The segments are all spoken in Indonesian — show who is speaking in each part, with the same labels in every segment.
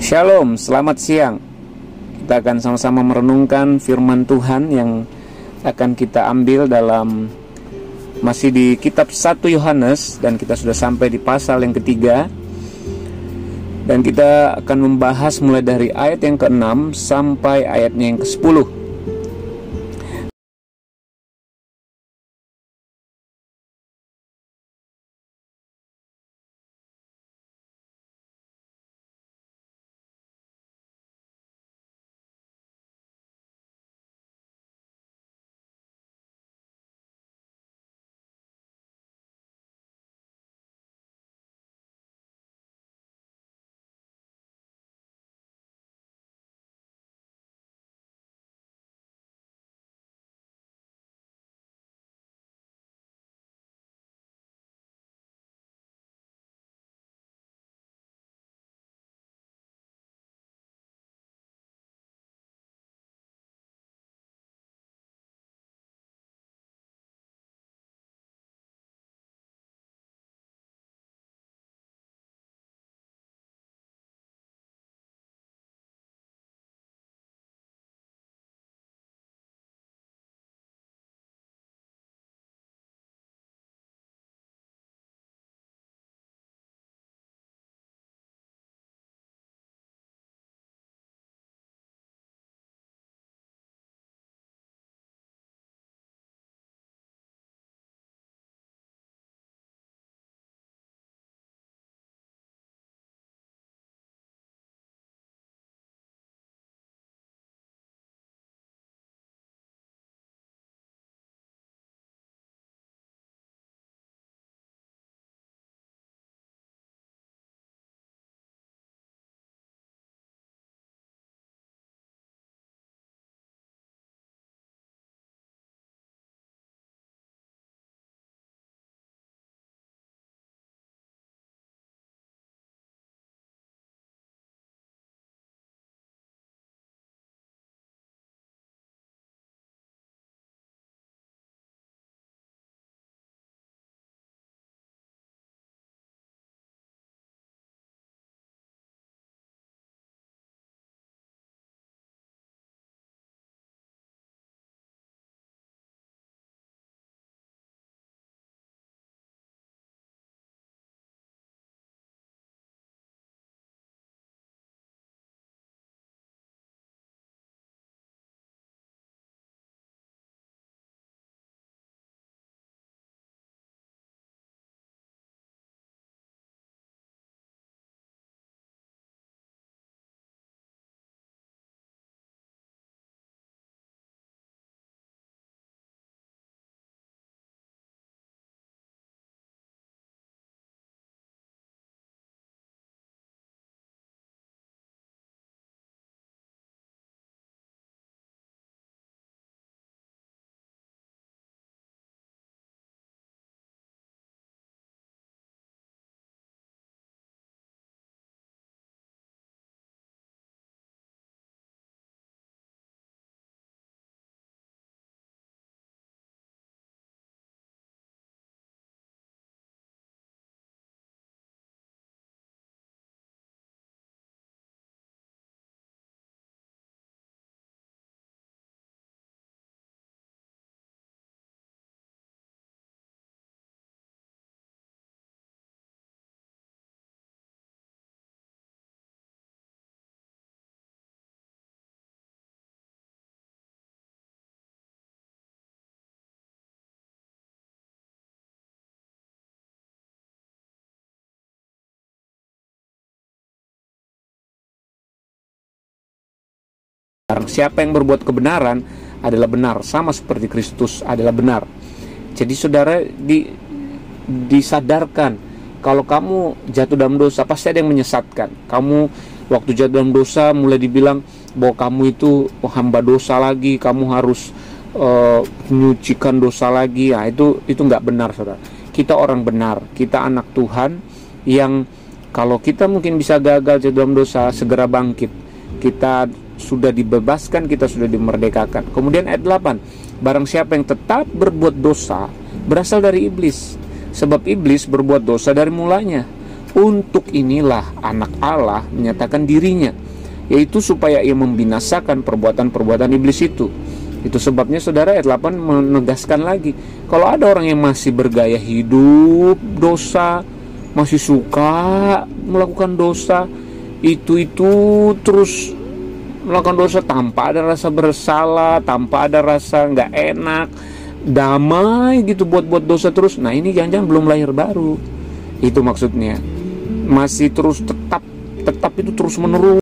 Speaker 1: Shalom, selamat siang. Kita akan sama-sama merenungkan firman Tuhan yang akan kita ambil dalam masih di kitab 1 Yohanes, dan kita sudah sampai di pasal yang ketiga. Dan kita akan membahas mulai dari ayat yang ke-6 sampai ayatnya yang ke-10. Siapa yang berbuat kebenaran adalah benar, sama seperti Kristus adalah benar. Jadi saudara disadarkan, kalau kamu jatuh dalam dosa, pasti ada yang menyesatkan. Kamu waktu jatuh dalam dosa mulai dibilang bahwa kamu itu hamba dosa lagi, kamu harus menyucikan dosa lagi. Nah, itu nggak benar, saudara. Kita orang benar, kita anak Tuhan yang kalau kita mungkin bisa gagal jatuh dalam dosa, segera bangkit. Kita sudah dibebaskan, kita sudah dimerdekakan. Kemudian ayat 8, barang siapa yang tetap berbuat dosa berasal dari iblis, sebab iblis berbuat dosa dari mulanya. Untuk inilah anak Allah menyatakan dirinya, yaitu supaya ia membinasakan perbuatan-perbuatan iblis itu. Itu sebabnya saudara, ayat 8 menegaskan lagi, kalau ada orang yang masih bergaya hidup dosa, masih suka melakukan dosa, itu terus melakukan dosa tanpa ada rasa bersalah, tanpa ada rasa nggak enak, damai gitu, buat dosa terus. Nah, ini jangan-jangan belum lahir baru. Itu maksudnya, masih terus tetap itu terus menerus.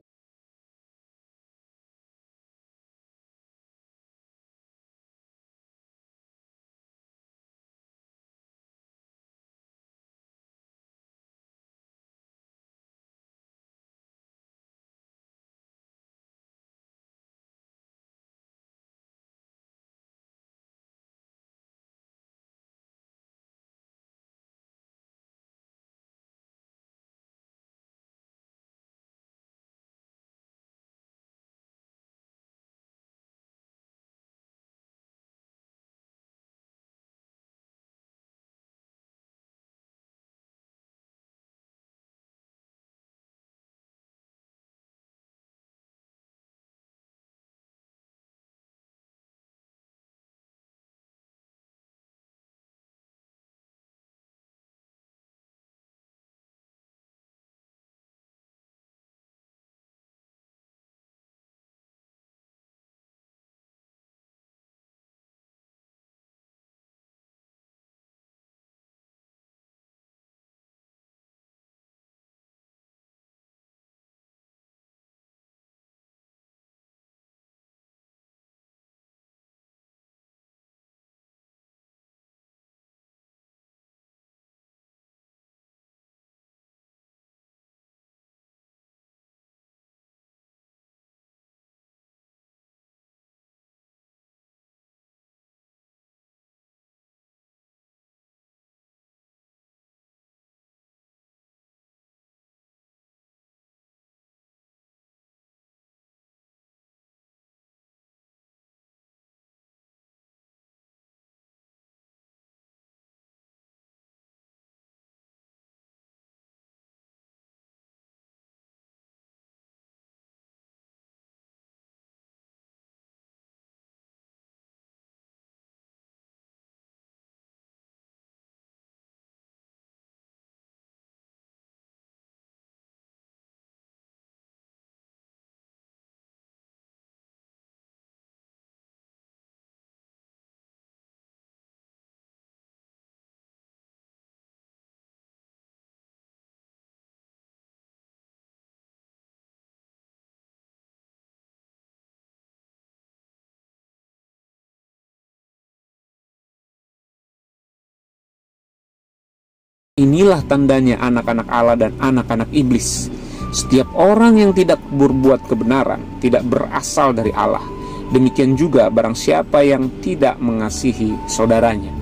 Speaker 1: Inilah tandanya anak-anak Allah dan anak-anak iblis. Setiap orang yang tidak berbuat kebenaran tidak berasal dari Allah. Demikian juga barang siapa yang tidak mengasihi saudaranya.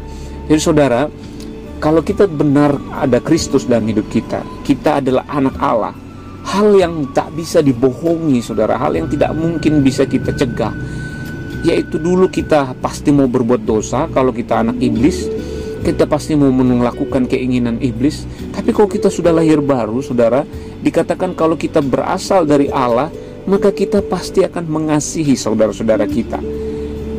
Speaker 1: Jadi saudara, kalau kita benar ada Kristus dalam hidup kita, kita adalah anak Allah. Hal yang tak bisa dibohongi saudara, hal yang tidak mungkin bisa kita cegah, yaitu dulu kita pasti mau berbuat dosa. Kalau kita anak iblis, kita pasti mau melakukan keinginan iblis. Tapi kalau kita sudah lahir baru saudara, dikatakan kalau kita berasal dari Allah, maka kita pasti akan mengasihi saudara-saudara kita.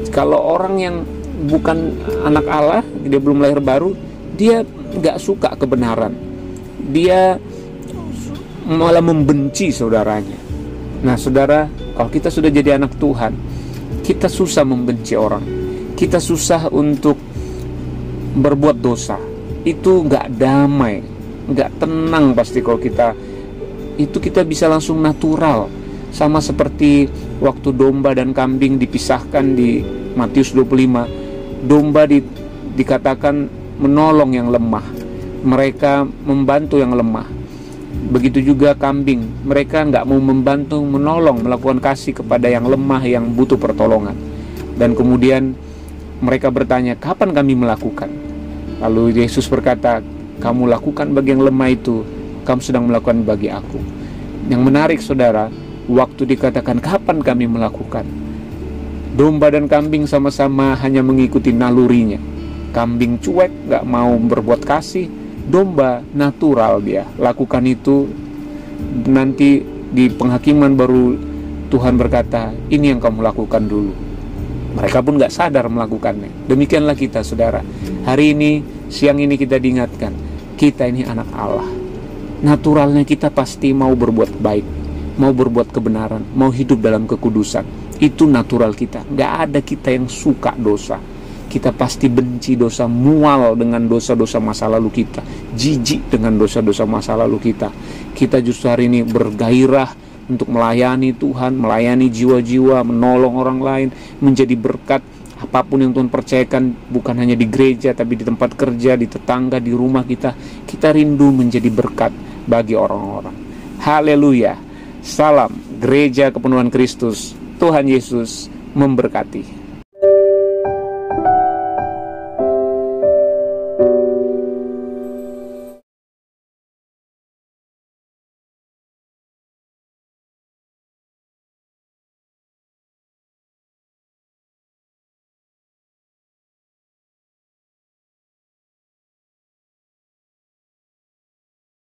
Speaker 1: Kalau orang yang bukan anak Allah, dia belum lahir baru, dia gak suka kebenaran, dia malah membenci saudaranya. Nah saudara, kalau kita sudah jadi anak Tuhan, kita susah membenci orang, kita susah untuk berbuat dosa. Itu gak damai, gak tenang pasti. Kalau kita bisa langsung natural. Sama seperti waktu domba dan kambing dipisahkan di Matius 25. Domba dikatakan menolong yang lemah, mereka membantu yang lemah. Begitu juga kambing, mereka gak mau membantu, menolong, melakukan kasih kepada yang lemah, yang butuh pertolongan. Dan kemudian mereka bertanya, kapan kami melakukan? Lalu Yesus berkata, kamu lakukan bagi yang lemah itu, kamu sedang melakukan bagi aku. Yang menarik saudara, waktu dikatakan kapan kami melakukan, domba dan kambing sama-sama hanya mengikuti nalurinya. Kambing cuek, gak mau berbuat kasih. domba natural dia. Lakukan itu, nanti di penghakiman baru Tuhan berkata, ini yang kamu lakukan dulu. Mereka pun gak sadar melakukannya. Demikianlah kita, saudara. Hari ini, siang ini kita diingatkan, kita ini anak Allah. Naturalnya kita pasti mau berbuat baik, mau berbuat kebenaran, mau hidup dalam kekudusan. Itu natural kita. Gak ada kita yang suka dosa. Kita pasti benci dosa, mual dengan dosa-dosa masa lalu kita, jijik dengan dosa-dosa masa lalu kita. Kita justru hari ini bergairah untuk melayani Tuhan, melayani jiwa-jiwa, menolong orang lain, menjadi berkat. Apapun yang Tuhan percayakan, bukan hanya di gereja, tapi di tempat kerja, di tetangga, di rumah kita, kita rindu menjadi berkat bagi orang-orang. Haleluya. Salam Gereja Kepenuhan Kristus. Tuhan Yesus memberkati.